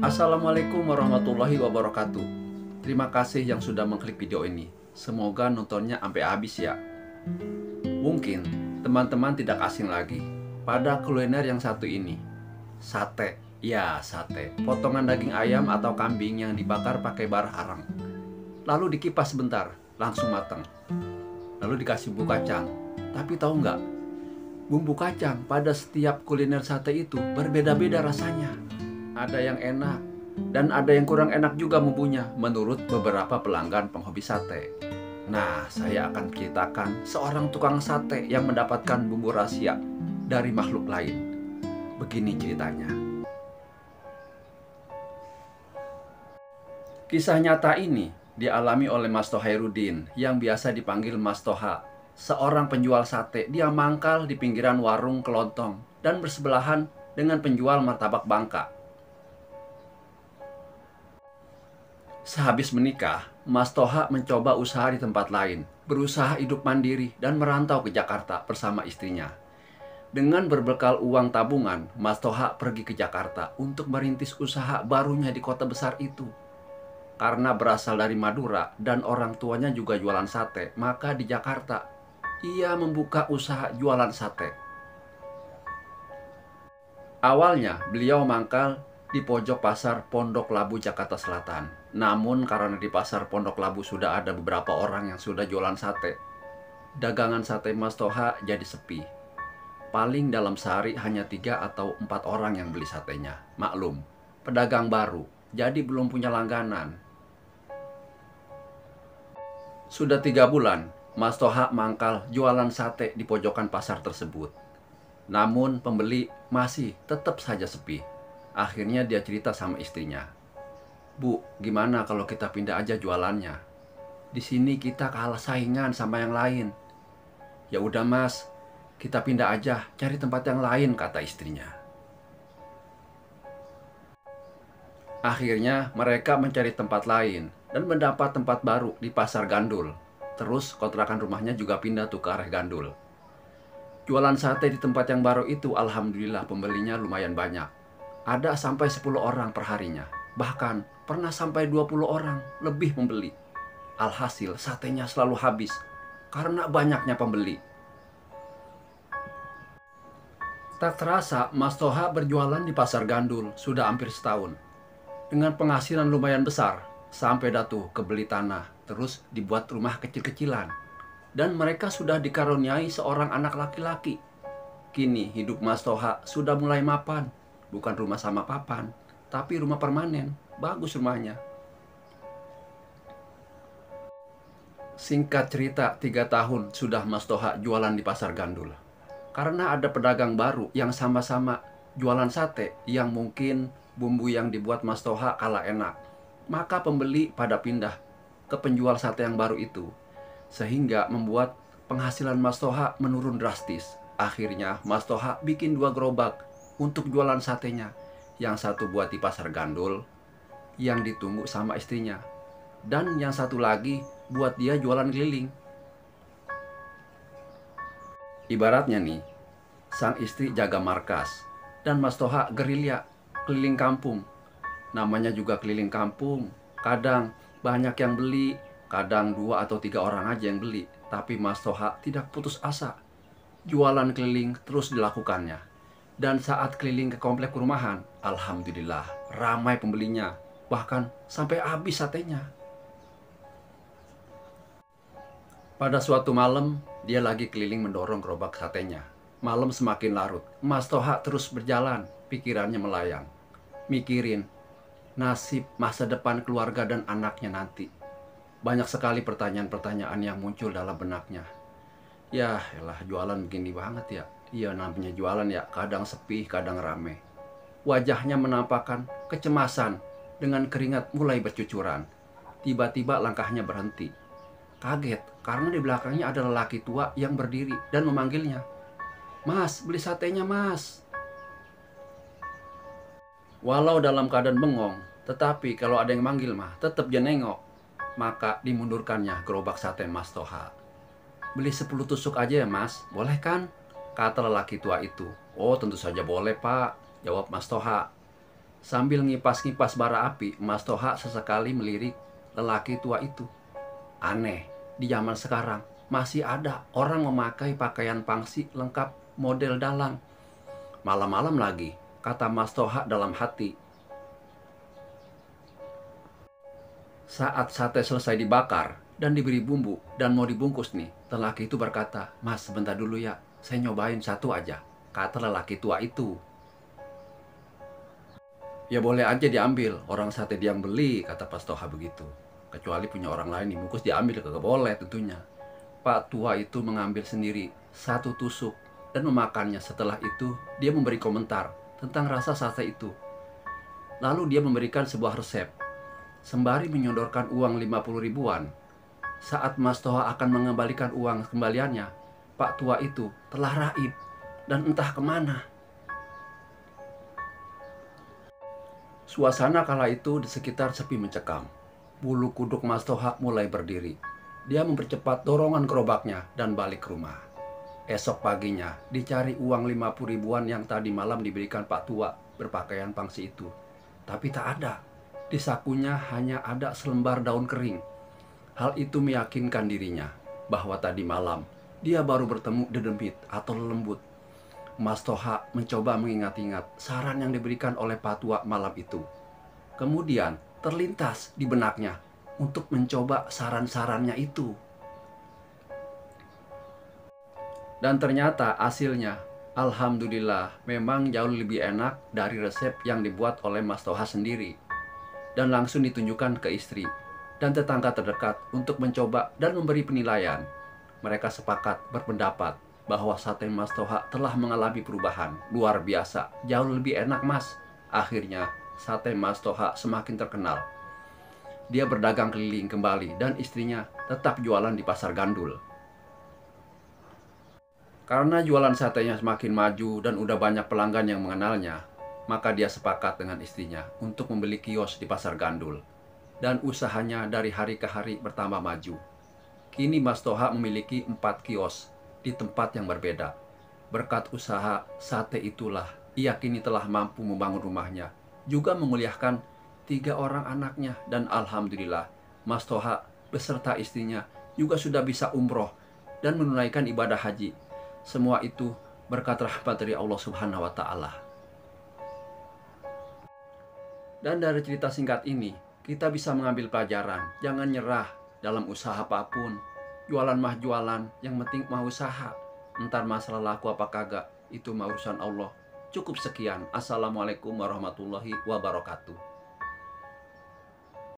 Assalamualaikum warahmatullahi wabarakatuh. Terima kasih yang sudah mengklik video ini. Semoga nontonnya sampai habis ya. Mungkin teman-teman tidak asing lagi pada kuliner yang satu ini. Sate. Ya, sate. Potongan daging ayam atau kambing yang dibakar pakai bara arang. Lalu dikipas sebentar, langsung matang. Lalu dikasih bumbu kacang. Tapi tahu nggak? Bumbu kacang pada setiap kuliner sate itu berbeda-beda rasanya. Ada yang enak dan ada yang kurang enak juga bumbunya menurut beberapa pelanggan penghobi sate. Nah, saya akan ceritakan seorang tukang sate yang mendapatkan bumbu rahasia dari makhluk lain. Begini ceritanya. Kisah nyata ini dialami oleh Mas Tohairuddin yang biasa dipanggil Mas Toha. Seorang penjual sate, dia mangkal di pinggiran warung kelontong dan bersebelahan dengan penjual martabak Bangka. Sehabis menikah, Mas Toha mencoba usaha di tempat lain, berusaha hidup mandiri dan merantau ke Jakarta bersama istrinya. Dengan berbekal uang tabungan, Mas Toha pergi ke Jakarta untuk merintis usaha barunya di kota besar itu. Karena berasal dari Madura dan orang tuanya juga jualan sate, maka di Jakarta ia membuka usaha jualan sate. Awalnya beliau mangkal di pojok pasar Pondok Labu, Jakarta Selatan. Namun karena di pasar Pondok Labu sudah ada beberapa orang yang sudah jualan sate, dagangan sate Mas Toha jadi sepi. Paling dalam sehari hanya 3 atau 4 orang yang beli satenya. Maklum, pedagang baru, jadi belum punya langganan. Sudah 3 bulan, Mas Toha mangkal jualan sate di pojokan pasar tersebut. Namun pembeli masih tetap saja sepi. Akhirnya dia cerita sama istrinya, "Bu, gimana kalau kita pindah aja jualannya? Di sini kita kalah saingan sama yang lain." "Ya udah Mas, kita pindah aja, cari tempat yang lain," kata istrinya. Akhirnya mereka mencari tempat lain dan mendapat tempat baru di Pasar Gandul. Terus kontrakan rumahnya juga pindah tuh ke arah Gandul. Jualan sate di tempat yang baru itu alhamdulillah pembelinya lumayan banyak. Ada sampai 10 orang per harinya. Bahkan pernah sampai 20 orang lebih membeli. Alhasil satenya selalu habis karena banyaknya pembeli. Tak terasa Mas Toha berjualan di Pasar Gandul sudah hampir setahun. Dengan penghasilan lumayan besar, sampai datuh kebeli tanah, terus dibuat rumah kecil-kecilan. Dan mereka sudah dikaruniai seorang anak laki-laki. Kini hidup Mas Toha sudah mulai mapan. Bukan rumah sama papan, tapi rumah permanen. Bagus rumahnya. Singkat cerita, 3 tahun sudah Mas Toha jualan di Pasar Gandul. Karena ada pedagang baru yang sama-sama jualan sate yang mungkin bumbu yang dibuat Mas Toha kalah enak, maka pembeli pada pindah ke penjual sate yang baru itu, sehingga membuat penghasilan Mas Toha menurun drastis. Akhirnya Mas Toha bikin 2 gerobak untuk jualan satenya. Yang satu buat di Pasar Gandul, yang ditunggu sama istrinya, dan yang satu lagi buat dia jualan keliling. Ibaratnya nih, sang istri jaga markas dan Mas Toha gerilya keliling kampung. Namanya juga keliling kampung, kadang banyak yang beli, kadang 2 atau 3 orang aja yang beli. Tapi Mas Toha tidak putus asa. Jualan keliling terus dilakukannya. Dan saat keliling ke komplek perumahan, alhamdulillah ramai pembelinya. Bahkan sampai habis satenya. Pada suatu malam, dia lagi keliling mendorong gerobak satenya. Malam semakin larut, Mas Toha terus berjalan, pikirannya melayang. Mikirin nasib masa depan keluarga dan anaknya nanti. Banyak sekali pertanyaan-pertanyaan yang muncul dalam benaknya. Ya elah, jualan begini banget ya. Iya, namanya jualan ya, kadang sepi, kadang rame. Wajahnya menampakkan kecemasan dengan keringat mulai bercucuran. Tiba-tiba langkahnya berhenti. Kaget karena di belakangnya ada lelaki tua yang berdiri dan memanggilnya. "Mas, beli satenya Mas." Walau dalam keadaan bengong, tetapi kalau ada yang manggil mah tetap dia nengok. Maka dimundurkannya gerobak sate Mas Toha. "Beli 10 tusuk aja ya Mas, boleh kan?" kata lelaki tua itu. "Oh tentu saja boleh Pak," jawab Mas Toha. Sambil ngipas-ngipas bara api, Mas Toha sesekali melirik lelaki tua itu. Aneh, di zaman sekarang masih ada orang memakai pakaian pangsi lengkap model dalang. Malam-malam lagi, kata Mas Toha dalam hati. Saat sate selesai dibakar dan diberi bumbu dan mau dibungkus nih, lelaki itu berkata, "Mas, sebentar dulu ya, saya nyobain satu aja," kata lelaki tua itu. "Ya boleh aja diambil, orang sate dia yang beli," kata Mas Toha begitu. "Kecuali punya orang lain dibungkus diambil, kagak boleh tentunya." Pak tua itu mengambil sendiri satu tusuk dan memakannya. Setelah itu, dia memberi komentar tentang rasa sate itu. Lalu dia memberikan sebuah resep. Sembari menyodorkan uang 50 ribuan, saat Mas Toha akan mengembalikan uang kembaliannya, Pak tua itu telah raib dan entah kemana. Suasana kala itu di sekitar sepi mencekam. Bulu kuduk Mas Toha mulai berdiri. Dia mempercepat dorongan gerobaknya dan balik ke rumah. Esok paginya dicari uang 50 ribuan yang tadi malam diberikan Pak tua berpakaian pangsi itu. Tapi tak ada. Di sakunya hanya ada selembar daun kering. Hal itu meyakinkan dirinya bahwa tadi malam dia baru bertemu dedemit atau lelembut. Mas Toha mencoba mengingat-ingat saran yang diberikan oleh Pak tua malam itu. Kemudian terlintas di benaknya untuk mencoba saran-sarannya itu. Dan ternyata hasilnya, alhamdulillah, memang jauh lebih enak dari resep yang dibuat oleh Mas Toha sendiri. Dan langsung ditunjukkan ke istri dan tetangga terdekat untuk mencoba dan memberi penilaian. Mereka sepakat berpendapat bahwa sate Mas Toha telah mengalami perubahan luar biasa, jauh lebih enak, Mas. Akhirnya sate Mas Toha semakin terkenal. Dia berdagang keliling kembali dan istrinya tetap jualan di pasar Gandul. Karena jualan satenya semakin maju dan udah banyak pelanggan yang mengenalnya, maka dia sepakat dengan istrinya untuk membeli kios di pasar Gandul. Dan usahanya dari hari ke hari bertambah maju. Kini Mas Toha memiliki 4 kios di tempat yang berbeda. Berkat usaha sate itulah, ia kini telah mampu membangun rumahnya, juga menguliahkan 3 orang anaknya, dan alhamdulillah, Mas Toha beserta istrinya juga sudah bisa umroh dan menunaikan ibadah haji. Semua itu berkat rahmat dari Allah Subhanahu wa Ta'ala. Dan dari cerita singkat ini, kita bisa mengambil pelajaran. Jangan nyerah dalam usaha apapun. Jualan mah jualan, yang penting mau usaha. Entar masalah laku apa kagak, itu mah urusan Allah. Cukup sekian. Assalamualaikum warahmatullahi wabarakatuh.